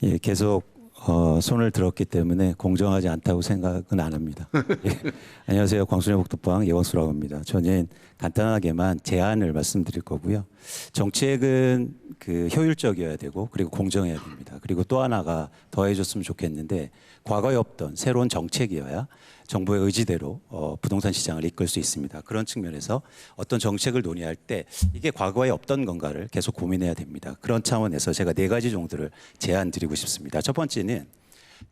예, 계속 손을 들었기 때문에 공정하지 않다고 생각은 안 합니다. 예. 안녕하세요. 광순의 복덕방 예원수라고 합니다. 저는 간단하게만 제안을 말씀드릴 거고요. 정책은 그 효율적이어야 되고 그리고 공정해야 됩니다. 그리고 또 하나가 더해줬으면 좋겠는데 과거에 없던 새로운 정책이어야 정부의 의지대로 부동산 시장을 이끌 수 있습니다. 그런 측면에서 어떤 정책을 논의할 때 이게 과거에 없던 건가를 계속 고민해야 됩니다. 그런 차원에서 제가 4가지 정도를 제안 드리고 싶습니다. 첫 번째는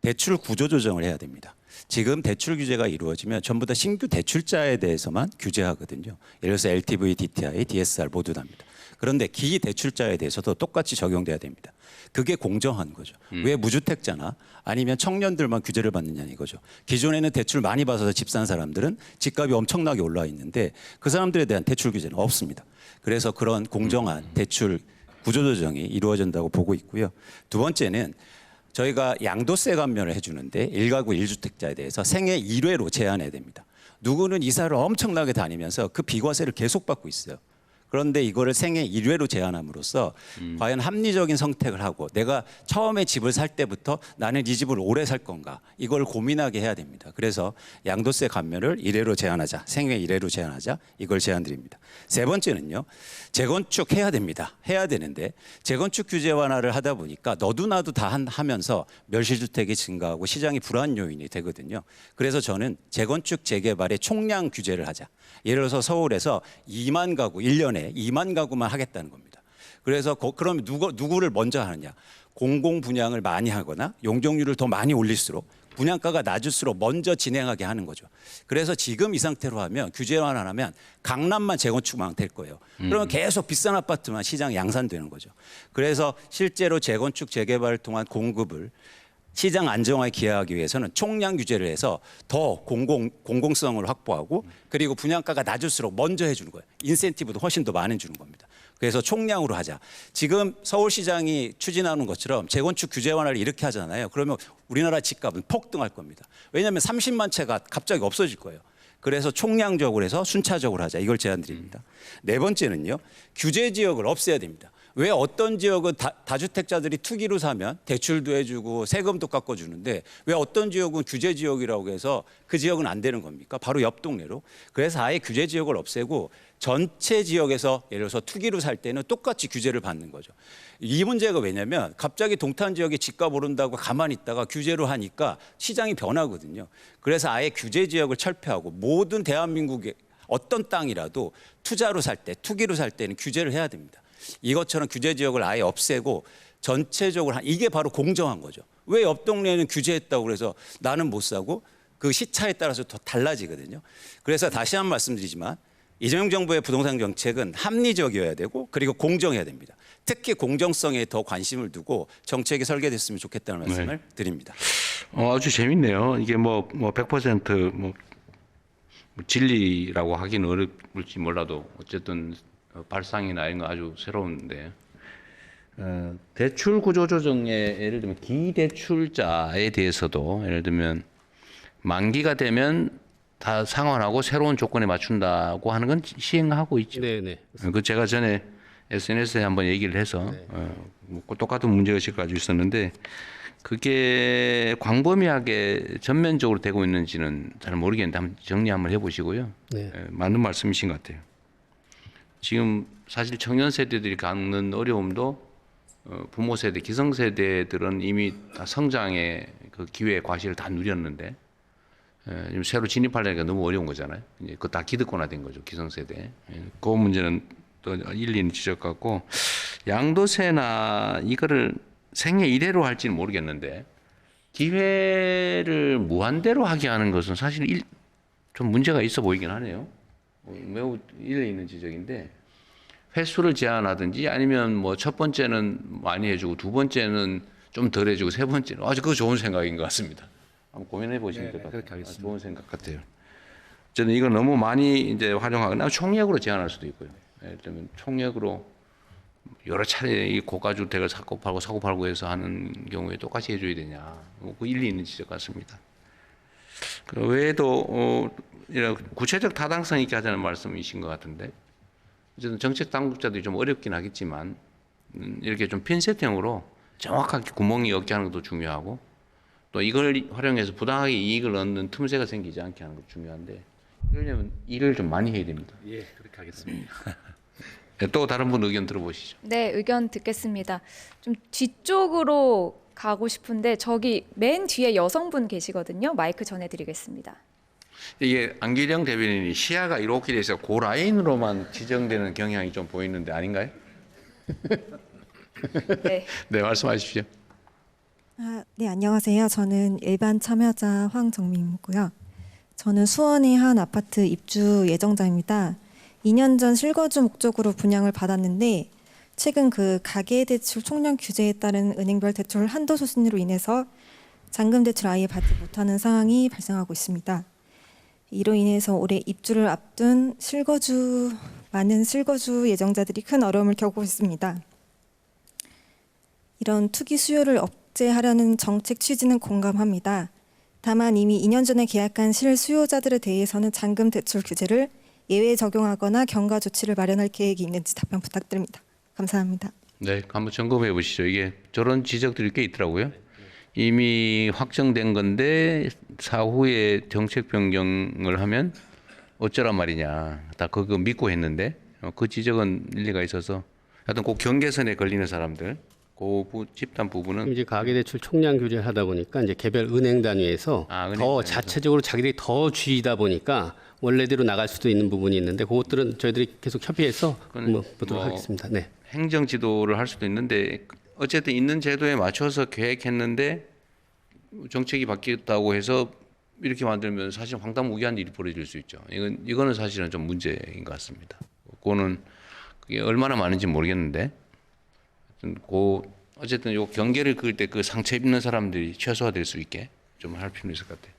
대출 구조 조정을 해야 됩니다. 지금 대출 규제가 이루어지면 전부 다 신규 대출자에 대해서만 규제하거든요. 예를 들어서 LTV, DTI, DSR 모두 답니다. 그런데 기 대출자에 대해서도 똑같이 적용돼야 됩니다. 그게 공정한 거죠. 왜 무주택자나 아니면 청년들만 규제를 받느냐 이거죠. 기존에는 대출 많이 받아서 집 산 사람들은 집값이 엄청나게 올라 있는데 그 사람들에 대한 대출 규제는 없습니다. 그래서 그런 공정한 대출 구조조정이 이루어진다고 보고 있고요. 두 번째는 저희가 양도세 감면을 해주는데 1가구 1주택자에 대해서 생애 1회로 제한해야 됩니다. 누구는 이사를 엄청나게 다니면서 그 비과세를 계속 받고 있어요. 그런데 이거를 생애 1회로 제한함으로써 과연 합리적인 선택을 하고 내가 처음에 집을 살 때부터 나는 이 집을 오래 살 건가 이걸 고민하게 해야 됩니다. 그래서 양도세 감면을 1회로 제한하자. 생애 1회로 제한하자. 이걸 제안드립니다. 세 번째는요. 재건축 해야 됩니다. 해야 되는데 재건축 규제 완화를 하다 보니까 너도 나도 다 하면서 멸실주택이 증가하고 시장이 불안 요인이 되거든요. 그래서 저는 재건축 재개발의 총량 규제를 하자. 예를 들어서 서울에서 2만 가구 1년에 2만 가구만 하겠다는 겁니다. 그래서 그럼 누구를 먼저 하느냐. 공공 분양을 많이 하거나 용적률을 더 많이 올릴수록 분양가가 낮을수록 먼저 진행하게 하는 거죠. 그래서 지금 이 상태로 하면 규제 완화하면 강남만 재건축만 될 거예요. 그러면 계속 비싼 아파트만 시장 양산되는 거죠. 그래서 실제로 재건축 재개발을 통한 공급을 시장 안정화에 기여하기 위해서는 총량 규제를 해서 더 공공성을 확보하고 그리고 분양가가 낮을수록 먼저 해주는 거예요. 인센티브도 훨씬 더 많이 주는 겁니다. 그래서 총량으로 하자. 지금 서울시장이 추진하는 것처럼 재건축 규제 완화를 이렇게 하잖아요. 그러면 우리나라 집값은 폭등할 겁니다. 왜냐하면 30만 채가 갑자기 없어질 거예요. 그래서 총량적으로 해서 순차적으로 하자. 이걸 제안드립니다. 네 번째는요. 규제 지역을 없애야 됩니다. 왜 어떤 지역은 다주택자들이 투기로 사면 대출도 해주고 세금도 깎아주는데 왜 어떤 지역은 규제 지역이라고 해서 그 지역은 안 되는 겁니까? 바로 옆 동네로. 그래서 아예 규제 지역을 없애고 전체 지역에서 예를 들어서 투기로 살 때는 똑같이 규제를 받는 거죠. 이 문제가 왜냐면 갑자기 동탄 지역에 집값 오른다고 가만히 있다가 규제로 하니까 시장이 변하거든요. 그래서 아예 규제 지역을 철폐하고 모든 대한민국의 어떤 땅이라도 투자로 살 때, 투기로 살 때는 규제를 해야 됩니다. 이것처럼 규제 지역을 아예 없애고 전체적으로 이게 바로 공정한 거죠. 왜 옆 동네는 규제했다고 그래서 나는 못 사고 그 시차에 따라서 더 달라지거든요. 그래서 다시 한 번 말씀드리지만 이재명 정부의 부동산 정책은 합리적이어야 되고 그리고 공정해야 됩니다. 특히 공정성에 더 관심을 두고 정책이 설계됐으면 좋겠다는 말씀을 드립니다. 아주 재밌네요. 이게 뭐 100% 진리라고 하기는 어렵을지 몰라도 어쨌든 발상이나 이런 거 아주 새로운데 대출 구조 조정에 예를 들면 기대출자에 대해서도 예를 들면 만기가 되면 다 상환하고 새로운 조건에 맞춘다고 하는 건 시행하고 있죠. 네네. 그 제가 전에 SNS에 한번 얘기를 해서 똑같은 문제의식을 가지고 있었는데 그게 광범위하게 전면적으로 되고 있는지는 잘 모르겠는데 한번 정리 한번 해보시고요. 네. 맞는 말씀이신 것 같아요. 지금 사실 청년 세대들이 겪는 어려움도 부모 세대, 기성 세대들은 이미 다 성장의 그 기회, 과실을 다 누렸는데 지금 새로 진입하려니까 너무 어려운 거잖아요. 이제 그거 다 기득권화된 거죠, 기성 세대. 그 문제는 또 일리는 지적하고 양도세나 이거를 생애 1회로 할지는 모르겠는데 기회를 무한대로 하게 하는 것은 사실 좀 문제가 있어 보이긴 하네요. 매우 일리 있는 지적인데 횟수를 제한하든지 아니면 뭐 첫 번째는 많이 해주고 두 번째는 좀 덜 해주고 세 번째는 아주 그거 좋은 생각인 것 같습니다. 한번 고민해 보시면 될 것 같아요. 그렇게 하겠습니다. 좋은 생각 같아요. 저는 이거 너무 많이 이제 활용하거나 총액으로 제한할 수도 있고요. 예를 들면 총액으로 여러 차례 이 고가주택을 사고 팔고 해서 하는 경우에 똑같이 해줘야 되냐. 그 일리 있는 지적 같습니다. 그 외에도 이런 구체적 타당성 있게 하자는 말씀이신 것 같은데 어쨌든 정책 당국자들이 좀 어렵긴 하겠지만 이렇게 좀 핀셋형으로 정확하게 구멍이 없게 하는 것도 중요하고 또 이걸 활용해서 부당하게 이익을 얻는 틈새가 생기지 않게 하는 것도 중요한데 이러려면 일을 좀 많이 해야 됩니다. 예, 그렇게 하겠습니다. 네, 또 다른 분 의견 들어보시죠. 네, 의견 듣겠습니다. 좀 뒤쪽으로 가고 싶은데 저기 맨 뒤에 여성분 계시거든요. 마이크 전해드리겠습니다. 이게 안기령 대변인이 시야가 이렇게 돼서 그 라인으로만 지정되는 경향이 좀 보이는데 아닌가요? 네. 네, 말씀하십시오. 네, 안녕하세요. 저는 일반 참여자 황정민이고요. 저는 수원의 한 아파트 입주 예정자입니다. 2년 전 실거주 목적으로 분양을 받았는데 최근 그 가계대출 총량 규제에 따른 은행별 대출 한도 소진으로 인해서 잔금 대출 아예 받지 못하는 상황이 발생하고 있습니다. 이로 인해서 올해 입주를 앞둔 많은 실거주 예정자들이 큰 어려움을 겪고 있습니다. 이런 투기 수요를 억제하려는 정책 취지는 공감합니다. 다만 이미 2년 전에 계약한 실수요자들에 대해서는 잔금 대출 규제를 예외 적용하거나 경과 조치를 마련할 계획이 있는지 답변 부탁드립니다. 감사합니다. 네, 한번 점검해 보시죠. 이게 저런 지적들이 꽤 있더라고요. 이미 확정된 건데 사후에 정책 변경을 하면 어쩌란 말이냐. 다 그거 믿고 했는데 그 지적은 일리가 있어서 하여튼 그 경계선에 걸리는 사람들 집단 부분은 이제 가계대출 총량 규제를 하다 보니까 이제 개별 은행 단위에서 은행 더 단위에서. 자체적으로 자기들이 더 쥐다 보니까 원래대로 나갈 수도 있는 부분이 있는데 그것들은 저희들이 계속 협의해서 보도록 하겠습니다. 네. 행정 지도를 할 수도 있는데 어쨌든 있는 제도에 맞춰서 계획했는데 정책이 바뀌었다고 해서 이렇게 만들면 사실 황당무계한 일이 벌어질 수 있죠. 이거는 사실은 좀 문제인 것 같습니다. 그거는 그게 얼마나 많은지 모르겠는데 어쨌든 요 경계를 그을 때 그 상처 입는 사람들이 최소화될 수 있게 좀 할 필요는 있을 것 같아요.